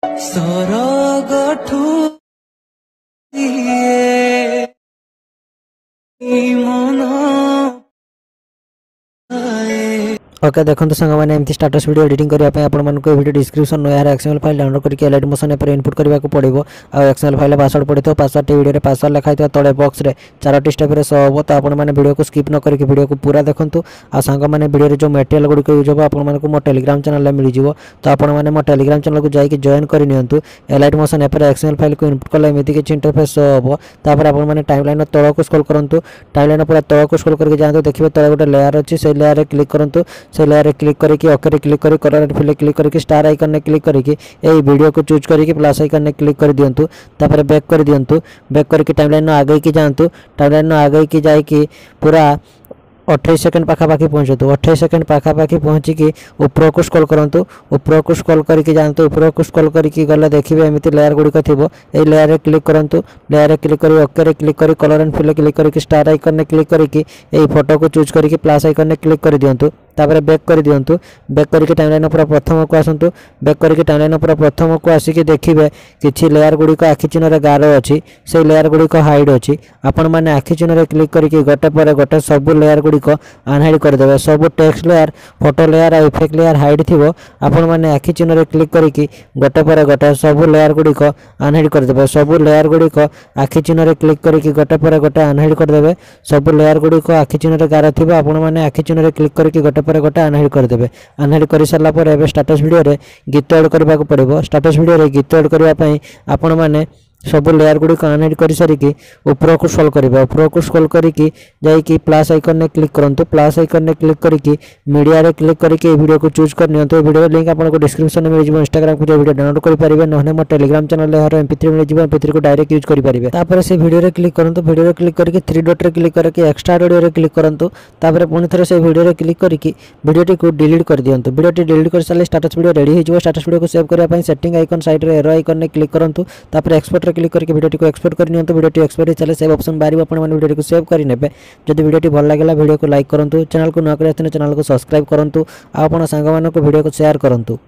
ସରଗଠୁ ମନ ओके देखो सांग मैंने एमती स्टाटस वीडियो एडिटिंग करने आपको वीडियो डिस्क्रिप्शन यार एक्सएमएल फाइल डाउनलोड करके एलाइट मोशन एप इनपुट करने को पड़ो आ एक्सएमएल फाइल पासवर्ड पड़े तो पासवर्ड वीडियो पासवर्ड लिखाई तले बॉक्स रे 4टी स्टेप रे सब तो आपण मैंने वीडियो को स्किप न करके वीडियो को पूरा देखंतु आ सांग मैंने वीडियो जो मटेरियल गुडी यूज हो आपण मानको मो टेलीग्राम चैनल में मिल जिवो तो आपण मैंने मो टेलीग्राम चैनल को जाई कि जॉइन कर नियंतु एलाइट मोशन एप रे एक्सएमएल फाइल को इनपुट कले एमिति कि इंटरफेस हो तापर आपण मैंने टाइमलाइन तळ को स्क्रॉल करंतु टाइमलाइन पूरा तळ को स्क्रॉल करके जांतु देखिबे तळ गोटे लेयर अछि से लेयर रे क्लिक करंतु से लेयर रे क्लिक करके ओके रे क्लिक करी कलर फिल क्लिक करके स्टार आइकन ने क्लिक करके ए वीडियो को चूज करके प्लस आइकन ने क्लिक कर दियंतु तापर बैक कर दियंतु बैक करके टाइमलाइन आगे की जानतु टाइमलाइन आगे की जाई कि पूरा 28 सेकंड पाखापाखि पहुँचतु 28 सेकंड पाखापाखि पहुँचिकी ऊपर को स्क्रॉल करंतु ऊपर को स्क्रॉल करके जानतु ऊपर को स्क्रॉल करके गले देखिबे एमिति लेयर गुडी को थिबो ए लेयर रे क्लिक करंतु लेयर रे क्लिक करी ओके रे क्लिक करी कलर एंड फिल क्लिक करके स्टार आइकन ने क्लिक करके ए फोटो को चूज करके प्लस आइकन ने क्लिक कर दियंतु तापर बैक कर दियंतु बैक करके टाइमलाइन पूरा प्रथम को आसंतु बैक करके टाइमलाइन पूरा प्रथम को आसिक देखिबे किछि लेयर गुडी को आखि चिन्ह रे गारो अछि से लेयर गुडी को हाइड अछि आपण माने आखि चिन्ह रे क्लिक करके गोटे पर गोटे सब लेयर गुडी को अनहाइड कर देबे सब टेक्स्ट लेयर फोटो लेयर आ इफेक्ट लेयर हाइड थिबो आपण माने आखि चिन्ह रे क्लिक करके गोटे पर गोटे सब लेयर गुडी को अनहाइड कर देबे सब लेयर गुडी को आखि चिन्ह रे क्लिक करके गोटे पर गोटे अनहाइड कर देबे सब लेयर गुडी को आखि चिन्ह रे गारो थिबो आपण माने आखि चिन्ह रे क्लिक करके गोटे पर गोटे अनहाइड कर देबे अनहाइड कर सारला पर एबे स्टेटस वीडियो रे गीत ऐड करबा को पड़िबो स्टेटस वीडियो रे गीत ऐड करबा पई आपण माने सब लेयर गुडी को अनहाइड कर सारिकी ऊपर को स्क्रॉल करिबा ऊपर को स्क्रॉल करिकी जाई कि प्लस आइकन ने क्लिक करंतु प्लस आइकन ने क्लिक करिकी मीडिया रे क्लिक करिकी वीडियो को चूज कर नियंतु वीडियो लिंक आपको डिस्क्रिप्शन में मिल जिवो इंस्टाग्राम को वीडियो डाउनलोड कर परिबे नहने मो टेलीग्राम चैनल रे हर MP3 मिल जिवो MP3 को डायरेक्ट यूज कर परिबे तापर से वीडियो रे क्लिक करंतु वीडियो रे क्लिक करके 3 डॉट रे क्लिक करके एक्स्ट्रा ऑडियो रे क्लिक करंतु तापर पुनी थरे से वीडियो रे क्लिक करके वीडियो को डिलीट कर दियंतु वीडियो डिलीट कर साले स्टेटस वीडियो रेडी हो जिवो स्टेटस वीडियो को सेव करबा पई सेटिंग आइकन साइड रे एरो आइकन ने क्लिक करंतु तापर एक्सपोर्ट रे क्लिक करके वीडियो को एक्सपोर्ट कर नियंतु वीडियो एक्सपोर्ट चले सेव ऑप्शन बारी आपण माने वीडियो को सेव करि नेबे जदि वीडियो भल लागला वीडियो को लाइक करंतु चैनल को न करे चैनल को सब्सक्राइब करंतु आ आपण संग मानको वीडियो को शेयर करंतु।